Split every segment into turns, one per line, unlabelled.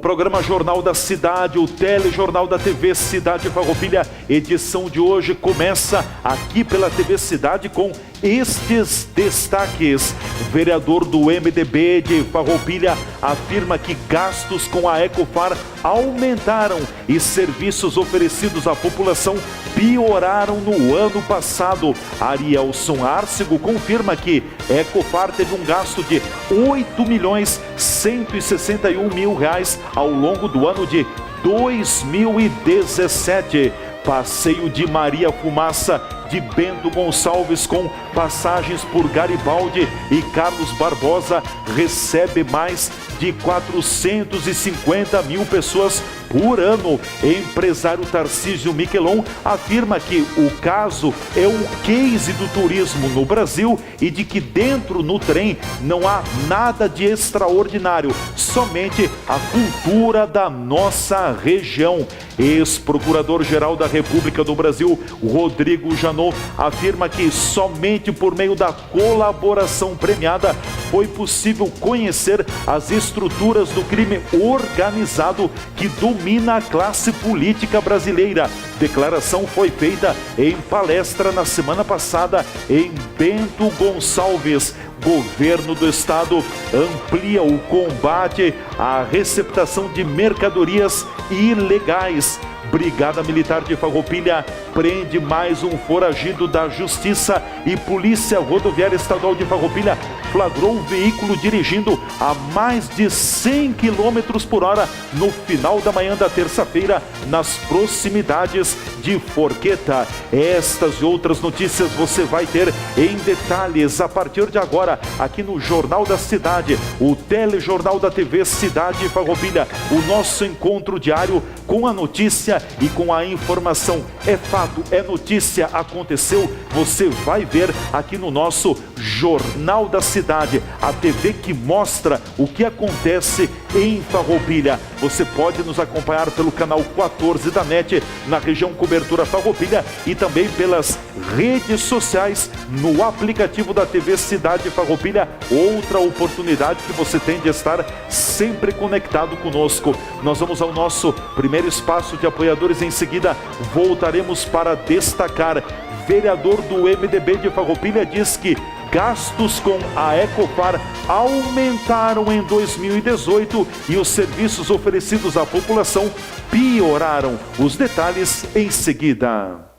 programa Jornal da Cidade, o telejornal da TV Cidade Farroupilha, edição de hoje começa aqui pela TV Cidade com estes destaques. O vereador do MDB de Farroupilha afirma que gastos com a Ecofar aumentaram e serviços oferecidos à população pioraram no ano passado. Arielson Arcego confirma que Ecofar teve um gasto de R$8.161.000 ao longo do ano de 2017. Passeio de Maria Fumaça de Bento Gonçalves com passagens por Garibaldi e Carlos Barbosa recebe mais de 450 mil pessoas por ano. Empresário Tarcísio Miquelon afirma que o caso é um case do turismo no Brasil e de que dentro no trem não há nada de extraordinário, somente a cultura da nossa região. Ex-procurador-geral da República do Brasil, Rodrigo Janot, afirma que somente por meio da colaboração premiada foi possível conhecer as estruturas do crime organizado que domina a classe política brasileira. Declaração foi feita em palestra na semana passada em Bento Gonçalves. Governo do Estado amplia o combate à receptação de mercadorias ilegais. Brigada Militar de Farroupilha prende mais um foragido da Justiça e Polícia Rodoviária Estadual de Farroupilha flagrou o veículo dirigindo a mais de 100 km por hora no final da manhã da terça-feira nas proximidades de Forqueta. Estas e outras notícias você vai ter em detalhes a partir de agora aqui no Jornal da Cidade, o telejornal da TV Cidade Farroupilha, o nosso encontro diário com a notícia e com a informação. É fato, é notícia, aconteceu, você vai ver aqui no nosso Jornal da Cidade, a TV que mostra o que acontece em Farroupilha. Você pode nos acompanhar pelo canal 14 da NET, na região Cobertura Farroupilha, e também pelas redes sociais, no aplicativo da TV Cidade Farroupilha. Outra oportunidade que você tem de estar sempre conectado conosco. Nós vamos ao nosso primeiro espaço de apoiadores. Em seguida, voltaremos para destacar. Vereador do MDB de Farroupilha diz que gastos com a Ecofar aumentaram em 2018 e os serviços oferecidos à população pioraram. Os detalhes em seguida.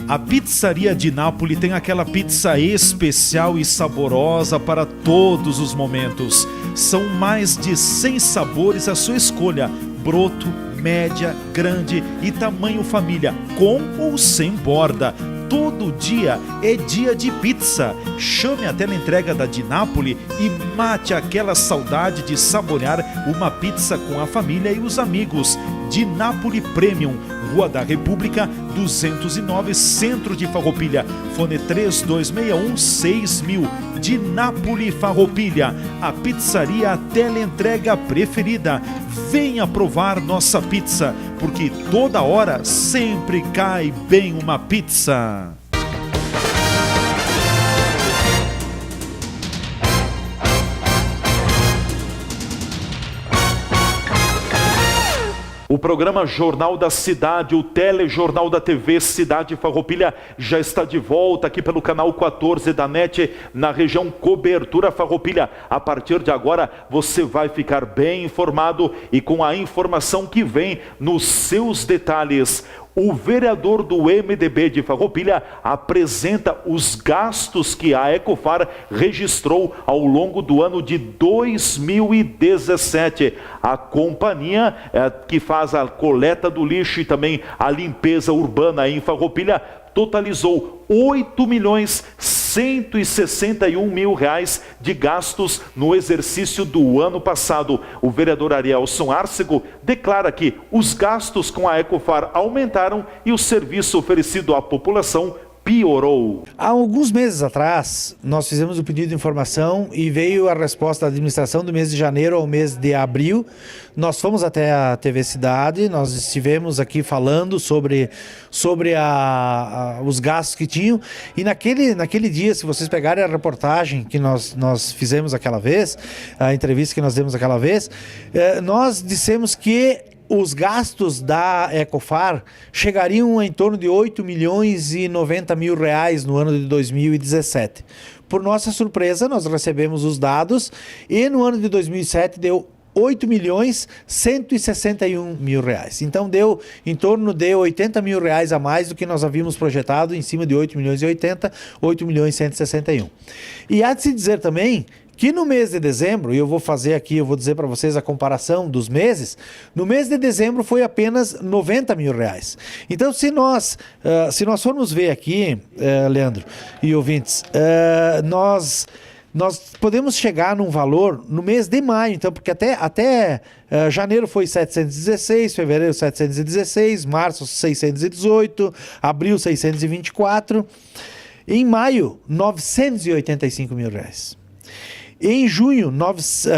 A Pizzaria de Nápoles tem aquela pizza especial e saborosa para todos os momentos. São mais de 100 sabores à sua escolha: broto, média, grande e tamanho família, com ou sem borda. Todo dia é dia de pizza. Chame a teleentrega da de Nápoles e mate aquela saudade de saborear uma pizza com a família e os amigos. De Nápoles Premium, Rua da República, 209, Centro de Farroupilha. Fone 3261-6000. De Nápoles Farroupilha, a pizzaria teleentrega preferida. Venha provar nossa pizza, porque toda hora sempre cai bem uma pizza. O programa Jornal da Cidade, o telejornal da TV Cidade Farroupilha, já está de volta aqui pelo canal 14 da NET, na região Cobertura Farroupilha. A partir de agora, você vai ficar bem informado e com a informação que vem nos seus detalhes. O vereador do MDB de Farroupilha apresenta os gastos que a Ecofar registrou ao longo do ano de 2017. A companhia que faz a coleta do lixo e também a limpeza urbana em Farroupilha totalizou R$8.161.000 de gastos no exercício do ano passado. O vereador Arielson Arcego declara que os gastos com a Ecofar aumentaram e o serviço oferecido à população piorou?
Há alguns meses atrás, nós fizemos o pedido de informação e veio a resposta da administração do mês de janeiro ao mês de abril. Nós fomos até a TV Cidade, nós estivemos aqui falando sobre os gastos que tinham, e naquele dia, se vocês pegarem a reportagem que nós fizemos aquela vez, a entrevista que nós demos aquela vez, nós dissemos que os gastos da Ecofar chegariam em torno de 8 milhões e 90 mil reais no ano de 2017. Por nossa surpresa, nós recebemos os dados e no ano de 2007 deu 8 milhões 161 mil reais. Então deu em torno de 80 mil reais a mais do que nós havíamos projetado, em cima de 8 milhões e 80, 8 milhões e 161. E há de se dizer também que no mês de dezembro, e eu vou dizer para vocês a comparação dos meses, no mês de dezembro foi apenas 90 mil reais. Então, se nós formos ver aqui, Leandro e ouvintes, nós podemos chegar num valor no mês de maio, então, porque até janeiro foi 716, fevereiro 716, março 618, abril 624, em maio 985 mil reais. Em junho,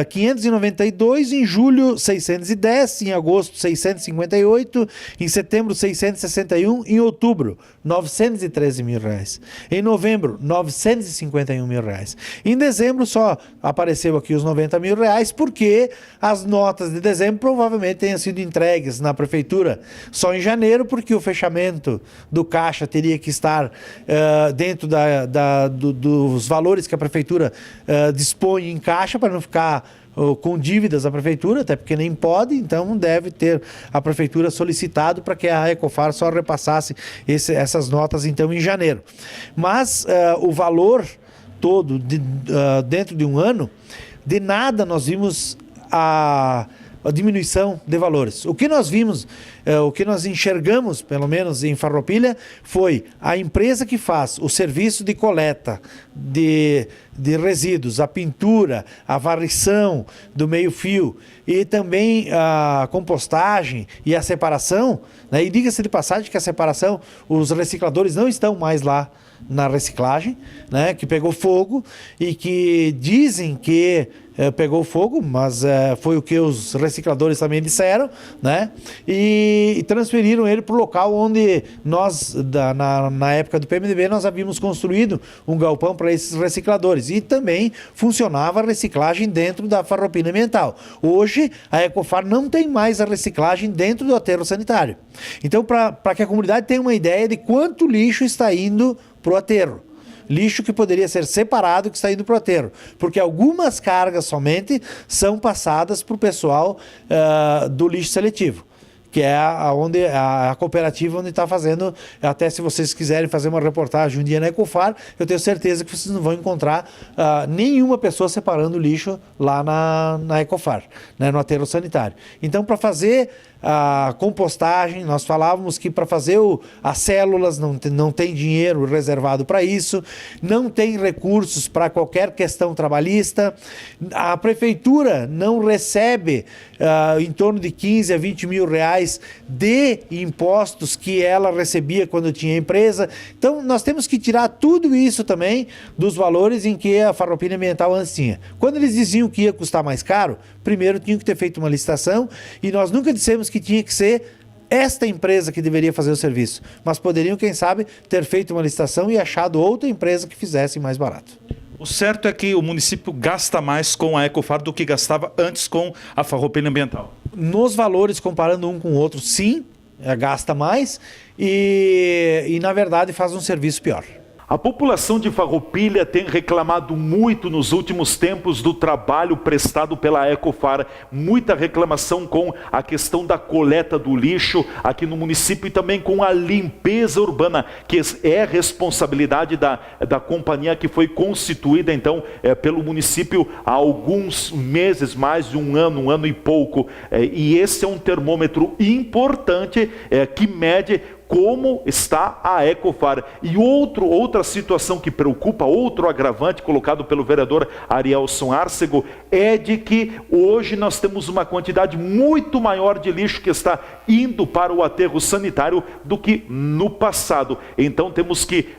592, em julho, 610, em agosto, 658, em setembro, 661, em outubro, 913 mil reais. Em novembro, 951 mil reais. Em dezembro, só apareceu aqui os 90 mil reais, porque as notas de dezembro provavelmente tenham sido entregues na prefeitura só em janeiro, porque o fechamento do caixa teria que estar dentro dos valores que a prefeitura dispõe em caixa, para não ficar com dívidas à prefeitura, até porque nem pode, então deve ter a prefeitura solicitado para que a Ecofar só repassasse essas notas então em janeiro. Mas o valor todo dentro de um ano, de nada nós vimos a diminuição de valores. O que nós vimos, o que nós enxergamos, pelo menos em Farroupilha, foi a empresa que faz o serviço de coleta de resíduos, a pintura, a varrição do meio-fio e também a compostagem e a separação, né? E diga-se de passagem que a separação, os recicladores não estão mais lá na reciclagem, né? Que pegou fogo e que dizem que pegou fogo, mas foi o que os recicladores também disseram, né? E transferiram ele para o local onde nós, na época do PMDB, nós havíamos construído um galpão para esses recicladores. E também funcionava a reciclagem dentro da Farroupilha Ambiental. Hoje, a Ecofar não tem mais a reciclagem dentro do aterro sanitário. Então, para que a comunidade tenha uma ideia de quanto lixo está indo para o aterro. Lixo que poderia ser separado, que está indo para o aterro. Porque algumas cargas somente são passadas para o pessoal do lixo seletivo, que é a cooperativa onde está fazendo. Até se vocês quiserem fazer uma reportagem um dia na Ecofar, eu tenho certeza que vocês não vão encontrar nenhuma pessoa separando lixo lá na Ecofar, né, no aterro sanitário. Então, para fazer a compostagem, nós falávamos que para fazer as células não tem dinheiro reservado para isso, não tem recursos para qualquer questão trabalhista, a prefeitura não recebe em torno de 15 a 20 mil reais de impostos que ela recebia quando tinha empresa. Então nós temos que tirar tudo isso também dos valores em que a Farroupilha Ambiental antes tinha. Quando eles diziam que ia custar mais caro, primeiro tinham que ter feito uma licitação, e nós nunca dissemos que tinha que ser esta empresa que deveria fazer o serviço, mas poderiam, quem sabe, ter feito uma licitação e achado outra empresa que fizesse mais barato.
O certo é que o município gasta mais com a Ecofar do que gastava antes com a Farroupilha Ambiental.
Nos valores, comparando um com o outro, sim, gasta mais e na verdade faz um serviço pior.
A população de Farroupilha tem reclamado muito nos últimos tempos do trabalho prestado pela Ecofar. Muita reclamação com a questão da coleta do lixo aqui no município e também com a limpeza urbana, que é responsabilidade da companhia que foi constituída então pelo município há alguns meses, mais de um ano e pouco. E esse é um termômetro importante que mede como está a Ecofar. E outra situação que preocupa, outro agravante colocado pelo vereador Arielson Arcego, é de que hoje nós temos uma quantidade muito maior de lixo que está indo para o aterro sanitário do que no passado. Então temos que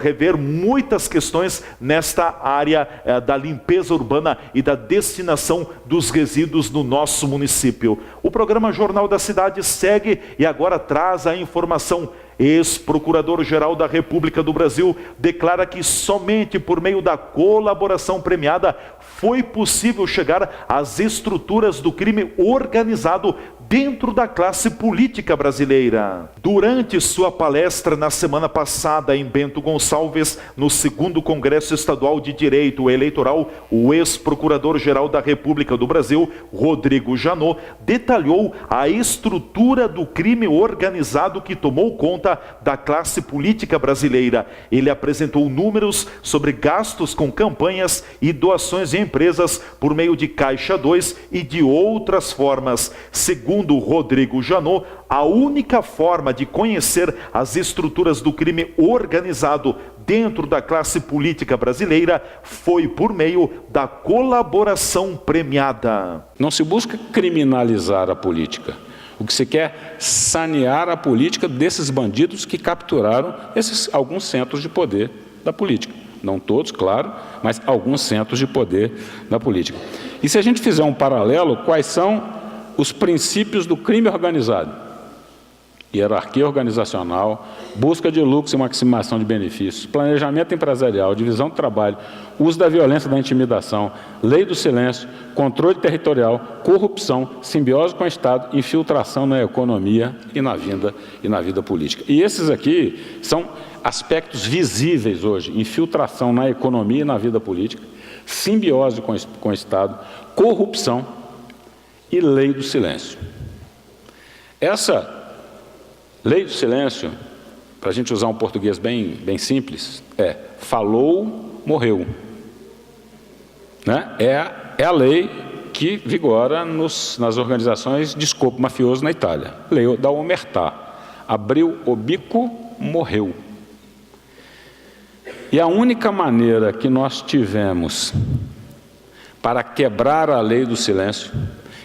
rever muitas questões nesta área da limpeza urbana e da destinação dos resíduos no nosso município. O programa Jornal da Cidade segue e agora traz a informação. Ex-procurador-geral da República do Brasil declara que somente por meio da colaboração premiada foi possível chegar às estruturas do crime organizado dentro da classe política brasileira. Durante sua palestra na semana passada em Bento Gonçalves, no 2º Congresso Estadual de Direito Eleitoral, o ex-procurador-geral da República do Brasil, Rodrigo Janot, detalhou a estrutura do crime organizado que tomou conta da classe política brasileira. Ele apresentou números sobre gastos com campanhas e doações em empresas por meio de Caixa 2 e de outras formas. Segundo Rodrigo Janot, a única forma de conhecer as estruturas do crime organizado dentro da classe política brasileira foi por meio da colaboração premiada.
Não se busca criminalizar a política. O que se quer é sanear a política desses bandidos que capturaram alguns centros de poder da política. Não todos, claro, mas alguns centros de poder da política. E se a gente fizer um paralelo, quais são os princípios do crime organizado? Hierarquia organizacional, busca de lucros e maximização de benefícios, planejamento empresarial, divisão do trabalho, uso da violência e da intimidação, lei do silêncio, controle territorial, corrupção, simbiose com o Estado, infiltração na economia e na vida política. E esses aqui são aspectos visíveis hoje: infiltração na economia e na vida política, simbiose com o Estado, corrupção e lei do silêncio. Essa lei do silêncio, para a gente usar um português bem simples, falou, morreu. Né? É a lei que vigora nas organizações de escopo mafioso na Itália. Lei da omertà. Abriu o bico, morreu. E a única maneira que nós tivemos para quebrar a lei do silêncio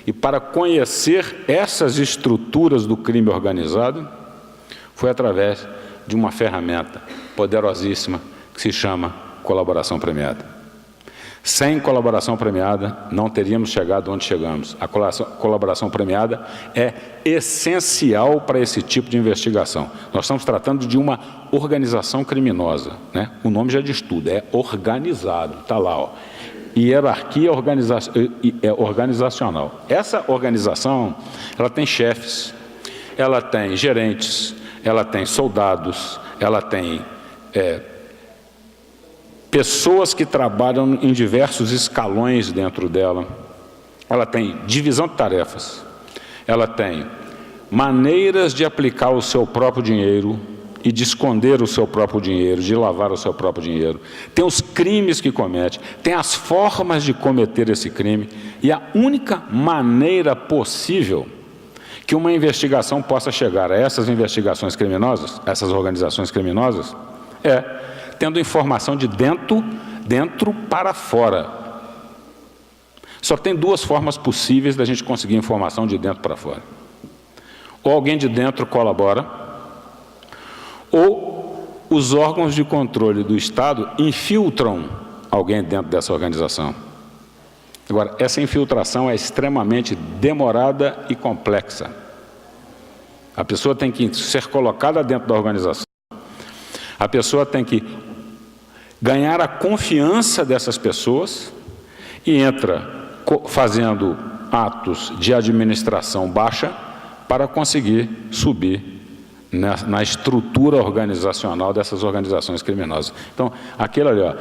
e para conhecer essas estruturas do crime organizado foi através de uma ferramenta poderosíssima que se chama colaboração premiada. Sem colaboração premiada, não teríamos chegado onde chegamos. A colaboração premiada é essencial para esse tipo de investigação. Nós estamos tratando de uma organização criminosa, né? O nome já diz tudo, é organizado, está lá, ó. Hierarquia organizacional. Essa organização, ela tem chefes, ela tem gerentes, ela tem soldados, ela tem pessoas que trabalham em diversos escalões dentro dela, ela tem divisão de tarefas, ela tem maneiras de aplicar o seu próprio dinheiro e de esconder o seu próprio dinheiro, de lavar o seu próprio dinheiro, tem os crimes que comete, tem as formas de cometer esse crime, e a única maneira possível que uma investigação possa chegar a essas investigações criminosas, essas organizações criminosas, é tendo informação de dentro para fora. Só tem duas formas possíveis da gente conseguir informação de dentro para fora. Ou alguém de dentro colabora, ou os órgãos de controle do Estado infiltram alguém dentro dessa organização. Agora, essa infiltração é extremamente demorada e complexa. A pessoa tem que ser colocada dentro da organização. A pessoa tem que ganhar a confiança dessas pessoas e entra fazendo atos de administração baixa para conseguir subir na estrutura organizacional dessas organizações criminosas. Então, aquilo ali, ó,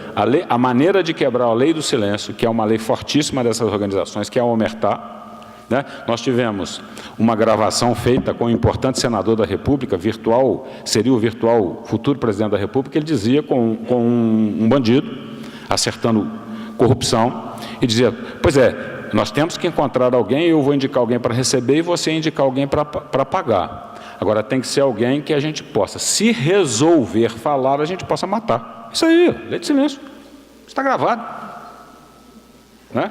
a maneira de quebrar a lei do silêncio, que é uma lei fortíssima dessas organizações, que é a omertà, né? Nós tivemos uma gravação feita com um importante senador da República, virtual, seria o virtual futuro presidente da República, ele dizia com um bandido, acertando corrupção, e dizia, pois é, nós temos que encontrar alguém, eu vou indicar alguém para receber e você indicar alguém para pagar. Agora tem que ser alguém que a gente possa, se resolver falar, a gente possa matar. Isso aí, lei de silêncio. Está gravado. Né?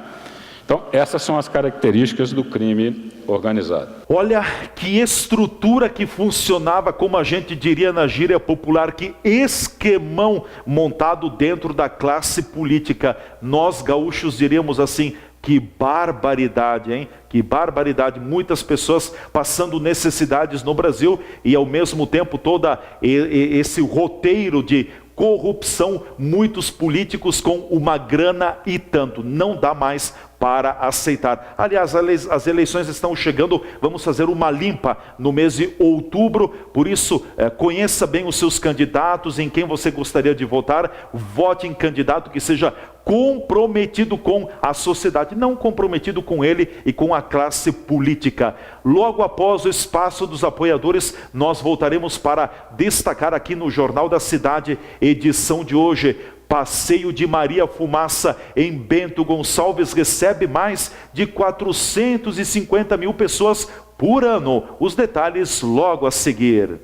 Então, essas são as características do crime organizado.
Olha que estrutura que funcionava, como a gente diria na gíria popular, que esquemão montado dentro da classe política. Nós gaúchos diríamos assim, que barbaridade, hein? Que barbaridade. Muitas pessoas passando necessidades no Brasil e ao mesmo tempo todo esse roteiro de corrupção, muitos políticos com uma grana e tanto. Não dá mais para aceitar. Aliás, as eleições estão chegando, vamos fazer uma limpa no mês de outubro, por isso, conheça bem os seus candidatos, em quem você gostaria de votar, vote em candidato que seja comprometido com a sociedade, não comprometido com ele e com a classe política. Logo após o espaço dos apoiadores, nós voltaremos para destacar aqui no Jornal da Cidade, edição de hoje, Passeio de Maria Fumaça em Bento Gonçalves recebe mais de 450 mil pessoas por ano. Os detalhes logo a seguir.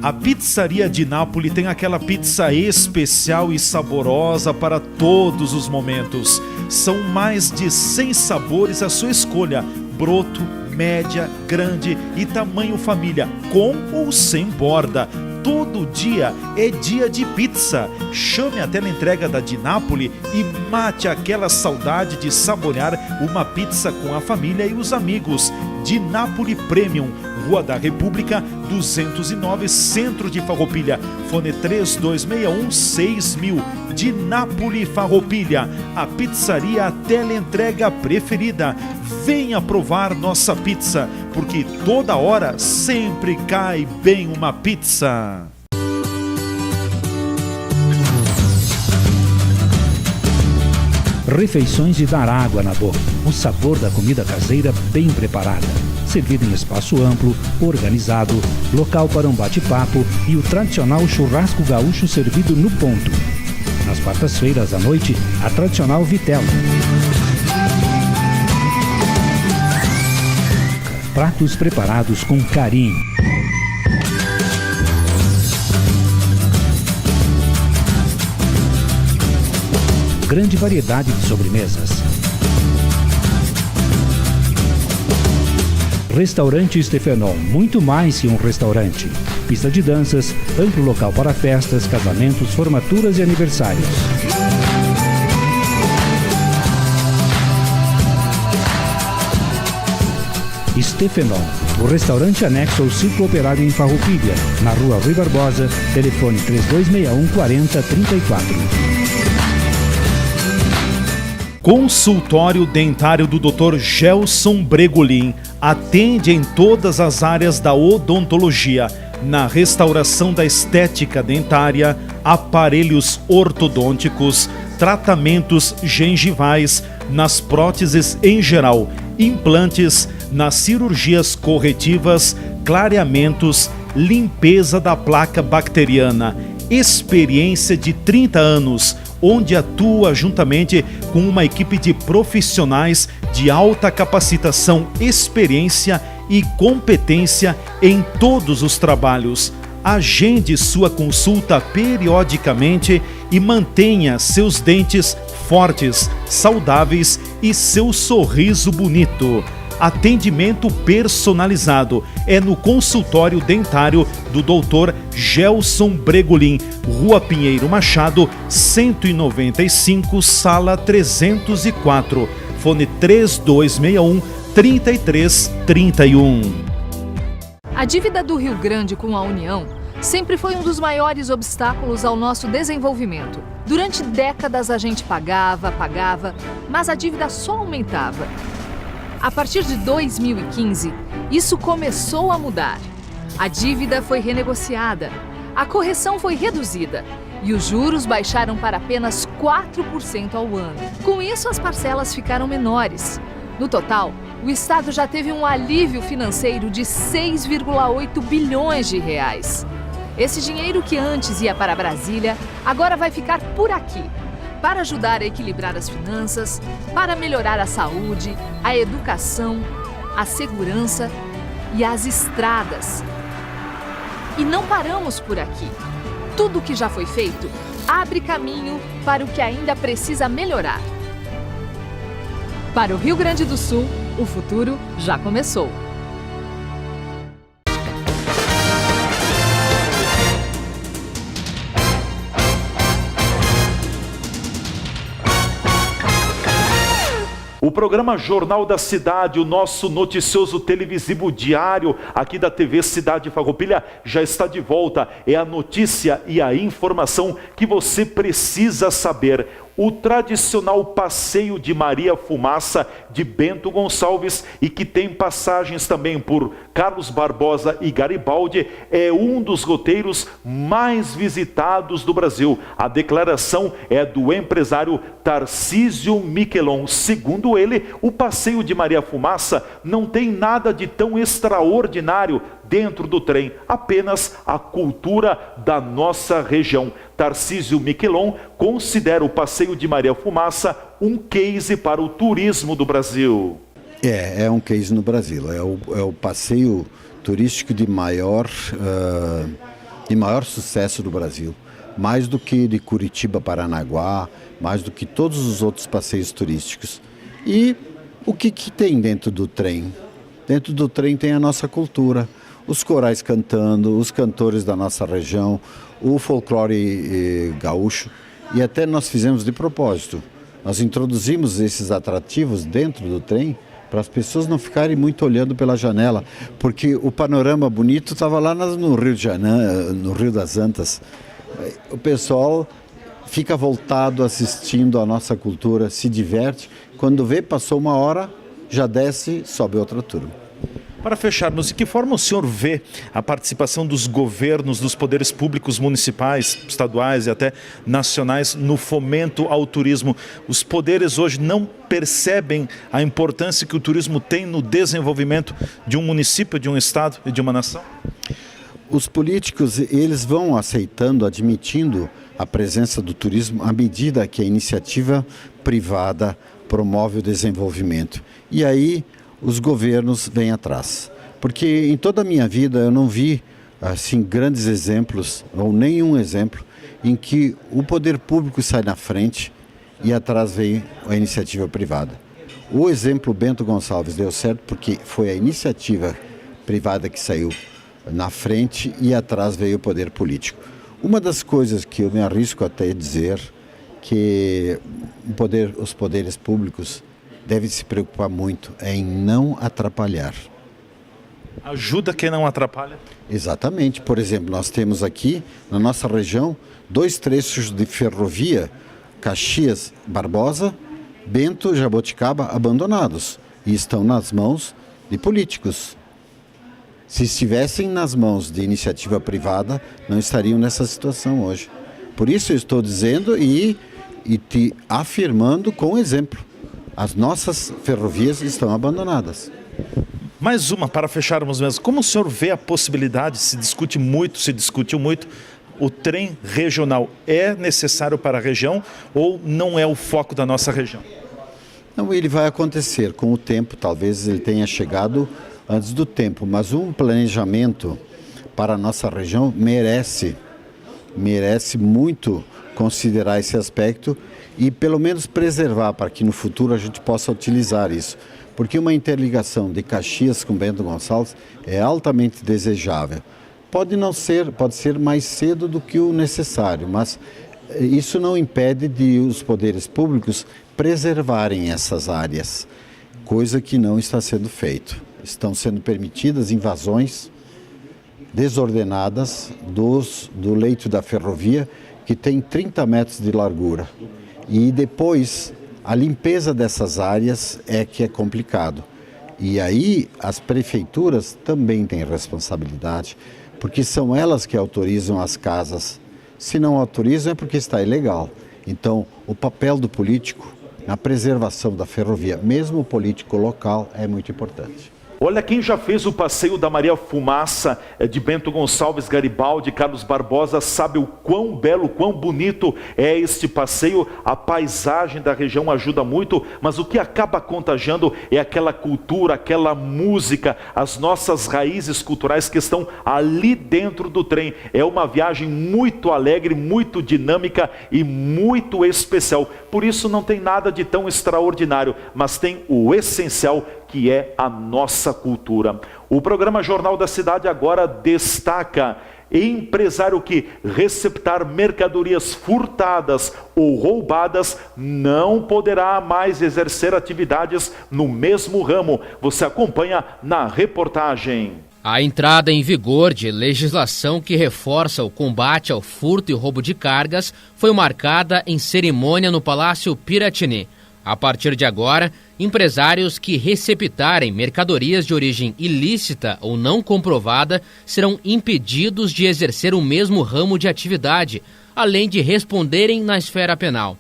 A Pizzaria Di Napoli tem aquela pizza especial e saborosa para todos os momentos. São mais de 100 sabores à sua escolha: broto, média, grande e tamanho família, com ou sem borda. Todo dia é dia de pizza. Chame a teleentrega da Di Napoli e mate aquela saudade de saborear uma pizza com a família e os amigos. Di Napoli Premium, Rua da República, 209, Centro de Farroupilha. Fone 3261-6000. Di Napoli Farroupilha, a pizzaria teleentrega preferida. Venha provar nossa pizza, porque toda hora sempre cai bem uma pizza.
Refeições de dar água na boca. O sabor da comida caseira bem preparada. Servido em espaço amplo, organizado, local para um bate-papo e o tradicional churrasco gaúcho servido no ponto. Nas quartas-feiras à noite, a tradicional vitela. Pratos preparados com carinho. Grande variedade de sobremesas. Restaurante Stefenol, muito mais que um restaurante. Pista de danças, amplo local para festas, casamentos, formaturas e aniversários. Stefenol, o restaurante anexo ao Ciclo Operário em Farroupilha, na Rua Rui Barbosa, telefone 3261-4034.
Consultório dentário do Dr. Gelson Bregolin. Atende em todas as áreas da odontologia, na restauração da estética dentária, aparelhos ortodônticos, tratamentos gengivais, nas próteses em geral, implantes, nas cirurgias corretivas, clareamentos, limpeza da placa bacteriana. Experiência de 30 anos, onde atua juntamente com uma equipe de profissionais de alta capacitação, experiência e competência em todos os trabalhos. Agende sua consulta periodicamente e mantenha seus dentes fortes, saudáveis e seu sorriso bonito. Atendimento personalizado é no consultório dentário do Dr. Gelson Bregolin, Rua Pinheiro Machado, 195, sala 304. Fone 3261-3331.
A dívida do Rio Grande com a União sempre foi um dos maiores obstáculos ao nosso desenvolvimento. Durante décadas a gente pagava, mas a dívida só aumentava. A partir de 2015, isso começou a mudar. A dívida foi renegociada, a correção foi reduzida e os juros baixaram para apenas 4% ao ano. Com isso, as parcelas ficaram menores. No total, o Estado já teve um alívio financeiro de 6,8 bilhões de reais. Esse dinheiro que antes ia para Brasília, agora vai ficar por aqui, para ajudar a equilibrar as finanças, para melhorar a saúde, a educação, a segurança e as estradas. E não paramos por aqui. Tudo que já foi feito abre caminho para o que ainda precisa melhorar. Para o Rio Grande do Sul, o futuro já começou.
O programa Jornal da Cidade, o nosso noticioso televisivo diário aqui da TV Cidade Farroupilha já está de volta. É a notícia e a informação que você precisa saber. O tradicional passeio de Maria Fumaça de Bento Gonçalves e que tem passagens também por Carlos Barbosa e Garibaldi é um dos roteiros mais visitados do Brasil. A declaração é do empresário Tarcísio Miquelon. Segundo ele, o passeio de Maria Fumaça não tem nada de tão extraordinário dentro do trem, apenas a cultura da nossa região. Tarcísio Miquelon considera o passeio de Maria Fumaça um case para o turismo do Brasil.
É um case no Brasil, é o passeio turístico de maior sucesso do Brasil, mais do que de Curitiba, Paranaguá, mais do que todos os outros passeios turísticos. E o que tem dentro do trem? Dentro do trem tem a nossa cultura, os corais cantando, os cantores da nossa região, o folclore gaúcho, e até nós fizemos de propósito. Nós introduzimos esses atrativos dentro do trem para as pessoas não ficarem muito olhando pela janela, porque o panorama bonito estava lá no Rio de Janeiro, no Rio das Antas. O pessoal fica voltado assistindo a nossa cultura, se diverte. Quando vê, passou uma hora, já desce, sobe outra turma.
Para fecharmos, de que forma o senhor vê a participação dos governos, dos poderes públicos municipais, estaduais e até nacionais no fomento ao turismo? Os poderes hoje não percebem a importância que o turismo tem no desenvolvimento de um município, de um estado e de uma nação?
Os políticos, eles vão aceitando, admitindo a presença do turismo à medida que a iniciativa privada promove o desenvolvimento. E aí os governos vêm atrás. Porque em toda a minha vida eu não vi assim grandes exemplos, ou nenhum exemplo, em que o poder público sai na frente e atrás veio a iniciativa privada. O exemplo Bento Gonçalves deu certo porque foi a iniciativa privada que saiu na frente e atrás veio o poder político. Uma das coisas que eu me arrisco até a dizer que os poderes públicos devem se preocupar muito em não atrapalhar.
Ajuda quem não atrapalha?
Exatamente. Por exemplo, nós temos aqui, na nossa região, 2 trechos de ferrovia, Caxias, Barbosa, Bento, Jaboticaba, abandonados. E estão nas mãos de políticos. Se estivessem nas mãos de iniciativa privada, não estariam nessa situação hoje. Por isso eu estou dizendo e te afirmando com exemplo. As nossas ferrovias estão abandonadas.
Mais uma, para fecharmos mesmo. Como o senhor vê a possibilidade, se discutiu muito, o trem regional é necessário para a região ou não é o foco da nossa região?
Não, ele vai acontecer com o tempo, talvez ele tenha chegado antes do tempo, mas um planejamento para a nossa região merece muito considerar esse aspecto e pelo menos preservar para que no futuro a gente possa utilizar isso. Porque uma interligação de Caxias com Bento Gonçalves é altamente desejável. Pode ser mais cedo do que o necessário, mas isso não impede de os poderes públicos preservarem essas áreas, coisa que não está sendo feito. Estão sendo permitidas invasões desordenadas do leito da ferrovia, que tem 30 metros de largura. E depois, a limpeza dessas áreas é que é complicado. E aí, as prefeituras também têm responsabilidade, porque são elas que autorizam as casas. Se não autorizam, é porque está ilegal. Então, o papel do político na preservação da ferrovia, mesmo político local, é muito importante.
Olha, quem já fez o passeio da Maria Fumaça de Bento Gonçalves, Garibaldi, Carlos Barbosa, sabe o quão belo, quão bonito é este passeio. A paisagem da região ajuda muito, mas o que acaba contagiando é aquela cultura, aquela música, as nossas raízes culturais que estão ali dentro do trem. É uma viagem muito alegre, muito dinâmica e muito especial. Por isso não tem nada de tão extraordinário, mas tem o essencial, que é a nossa cultura. O programa Jornal da Cidade agora destaca: empresário que receptar mercadorias furtadas ou roubadas não poderá mais exercer atividades no mesmo ramo. Você acompanha na reportagem.
A entrada em vigor de legislação que reforça o combate ao furto e roubo de cargas foi marcada em cerimônia no Palácio Piratini. A partir de agora, empresários que receptarem mercadorias de origem ilícita ou não comprovada serão impedidos de exercer o mesmo ramo de atividade, além de responderem na esfera penal.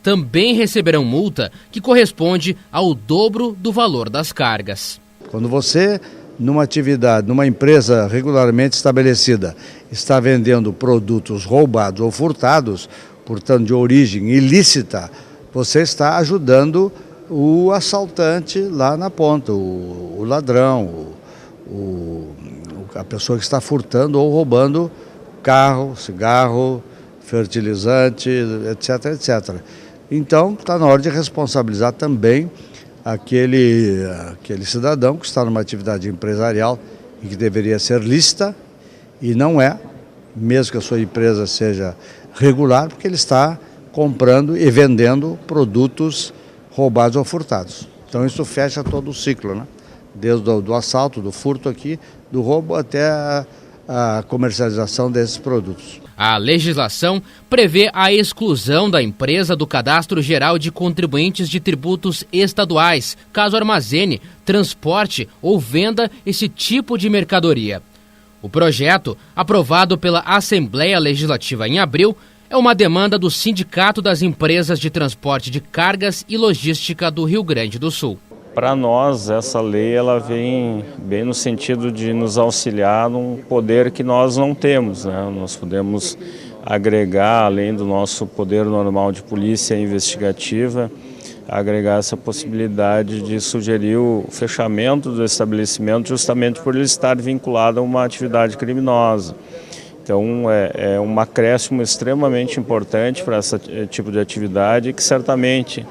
Também receberão multa que corresponde ao dobro do valor das cargas.
Quando você, numa atividade, numa empresa regularmente estabelecida, está vendendo produtos roubados ou furtados, portanto de origem ilícita, você está ajudando o assaltante lá na ponta, o ladrão, a pessoa que está furtando ou roubando carro, cigarro, fertilizante, etc, etc. Então, está na hora de responsabilizar também aquele cidadão que está numa atividade empresarial e que deveria ser lícita e não é, mesmo que a sua empresa seja regular, porque ele está comprando e vendendo produtos roubados ou furtados. Então isso fecha todo o ciclo, né? Desde o assalto, do furto aqui, do roubo até a comercialização desses produtos.
A legislação prevê a exclusão da empresa do Cadastro Geral de Contribuintes de Tributos Estaduais, caso armazene, transporte ou venda esse tipo de mercadoria. O projeto, aprovado pela Assembleia Legislativa em abril, é uma demanda do Sindicato das Empresas de Transporte de Cargas e Logística do Rio Grande do Sul.
Para nós, essa lei ela vem bem no sentido de nos auxiliar num poder que nós não temos, né? Nós podemos agregar, além do nosso poder normal de polícia investigativa, agregar essa possibilidade de sugerir o fechamento do estabelecimento justamente por ele estar vinculado a uma atividade criminosa. Então é um acréscimo extremamente importante para esse tipo de atividade que certamente,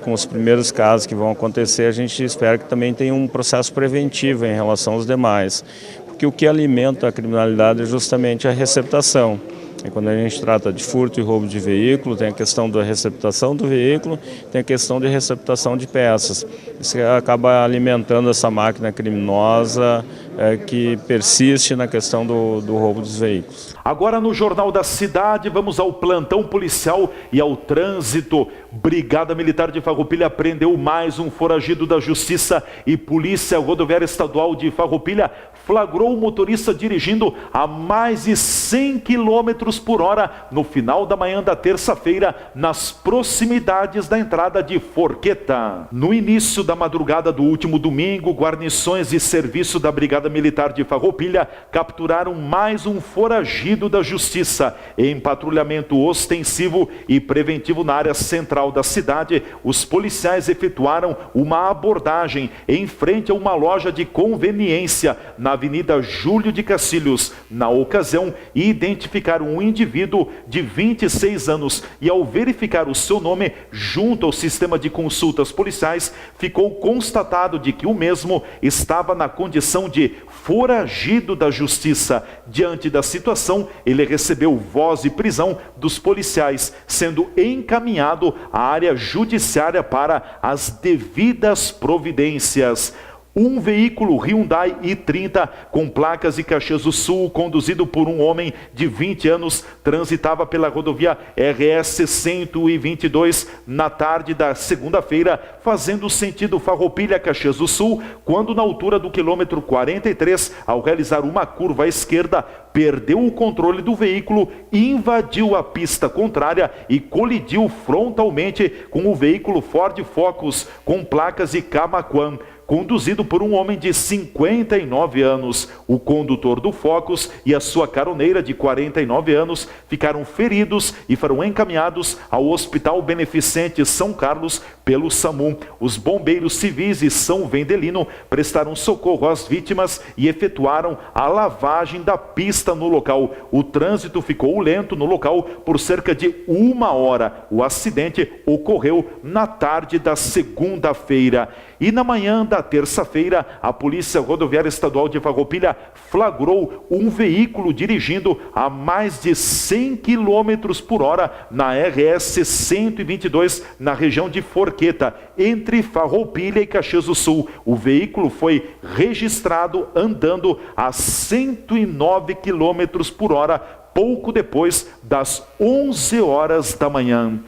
com os primeiros casos que vão acontecer, a gente espera que também tenha um processo preventivo em relação aos demais. Porque o que alimenta a criminalidade é justamente a receptação. E quando a gente trata de furto e roubo de veículo, tem a questão da receptação do veículo, tem a questão de receptação de peças. Isso acaba alimentando essa máquina criminosa que persiste na questão do roubo dos veículos.
Agora no Jornal da Cidade, vamos ao plantão policial e ao trânsito. Brigada Militar de Farroupilha prendeu mais um foragido da Justiça e Polícia Rodoviária Estadual de Farroupilha flagrou o motorista dirigindo a mais de 100 km por hora no final da manhã da terça-feira, nas proximidades da entrada de Forqueta. No início da madrugada do último domingo, guarnições de serviço da Brigada Militar de Farroupilha capturaram mais um foragido da Justiça. Em patrulhamento ostensivo e preventivo na área central da cidade, os policiais efetuaram uma abordagem em frente a uma loja de conveniência na Avenida Júlio de Cacilhos. Na ocasião, identificaram um indivíduo de 26 anos e, ao verificar o seu nome junto ao sistema de consultas policiais, ficou constatado de que o mesmo estava na condição de foragido da Justiça. Diante da situação, ele recebeu voz de prisão dos policiais, sendo encaminhado à área judiciária para as devidas providências. Um veículo Hyundai i30 com placas de Caxias do Sul, conduzido por um homem de 20 anos, transitava pela rodovia RS 122 na tarde da segunda-feira, fazendo sentido Farroupilha, Caxias do Sul, quando na altura do quilômetro 43, ao realizar uma curva à esquerda, perdeu o controle do veículo, invadiu a pista contrária e colidiu frontalmente com o veículo Ford Focus com placas de Camaquã, conduzido por um homem de 59 anos. O condutor do Focus e a sua caroneira de 49 anos ficaram feridos e foram encaminhados ao Hospital Beneficente São Carlos pelo SAMU. Os bombeiros civis de São Vendelino prestaram socorro às vítimas e efetuaram a lavagem da pista no local. O trânsito ficou lento no local por cerca de 1 hora. O acidente ocorreu na tarde da segunda-feira. E na manhã da terça-feira, a Polícia Rodoviária Estadual de Farroupilha flagrou um veículo dirigindo a mais de 100 km por hora na RS 122, na região de Forqueta, entre Farroupilha e Caxias do Sul. O veículo foi registrado andando a 109 km por hora, pouco depois das 11 horas da manhã.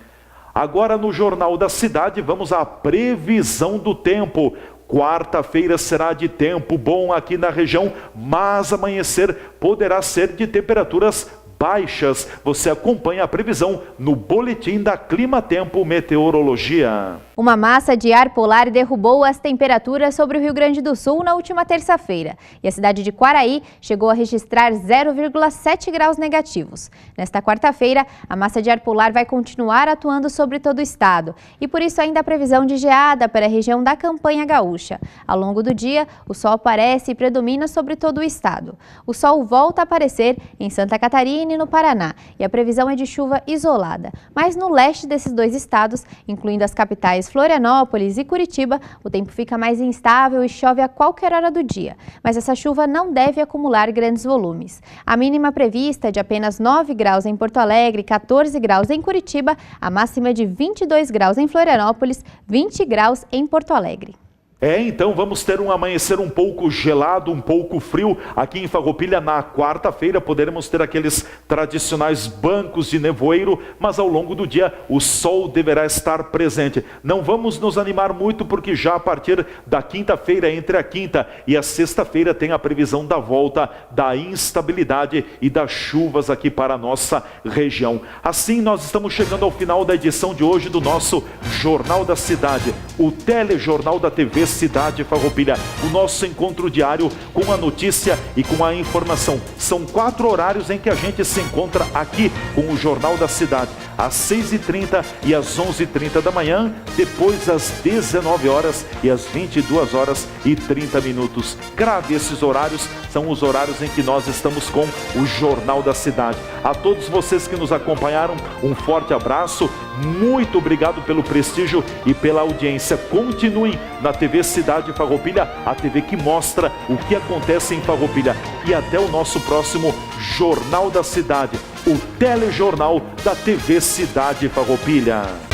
Agora no Jornal da Cidade, vamos à previsão do tempo. Quarta-feira será de tempo bom aqui na região, mas amanhecer poderá ser de temperaturas baixas. Você acompanha a previsão no boletim da Clima Tempo Meteorologia.
Uma massa de ar polar derrubou as temperaturas sobre o Rio Grande do Sul na última terça-feira e a cidade de Quaraí chegou a registrar 0,7 graus negativos. Nesta quarta-feira, a massa de ar polar vai continuar atuando sobre todo o estado e por isso ainda há previsão de geada para a região da Campanha Gaúcha. Ao longo do dia, o sol aparece e predomina sobre todo o estado. O sol volta a aparecer em Santa Catarina e no Paraná e a previsão é de chuva isolada. Mas no leste desses dois estados, incluindo as capitais Florianópolis e Curitiba, o tempo fica mais instável e chove a qualquer hora do dia. Mas essa chuva não deve acumular grandes volumes. A mínima prevista é de apenas 9 graus em Porto Alegre, 14 graus em Curitiba, a máxima é de 22 graus em Florianópolis, 20 graus em Porto Alegre.
Então vamos ter um amanhecer um pouco gelado, um pouco frio aqui em Farroupilha. Na quarta-feira poderemos ter aqueles tradicionais bancos de nevoeiro, mas ao longo do dia o sol deverá estar presente. Não vamos nos animar muito porque já a partir da quinta-feira, entre a quinta e a sexta-feira, tem a previsão da volta da instabilidade e das chuvas aqui para a nossa região. Assim nós estamos chegando ao final da edição de hoje do nosso Jornal da Cidade, o telejornal da TV Cidade Farroupilha, o nosso encontro diário com a notícia e com a informação. São 4 horários em que a gente se encontra aqui com o Jornal da Cidade, às 6h30 e às 11h30 da manhã, depois às 19 horas e às 22h30. Grave esses horários, são os horários em que nós estamos com o Jornal da Cidade. A todos vocês que nos acompanharam, um forte abraço, muito obrigado pelo prestígio e pela audiência. Continuem na TV Cidade Farroupilha, a TV que mostra o que acontece em Farroupilha. E até o nosso próximo Jornal da Cidade, o telejornal da TV Cidade Farroupilha.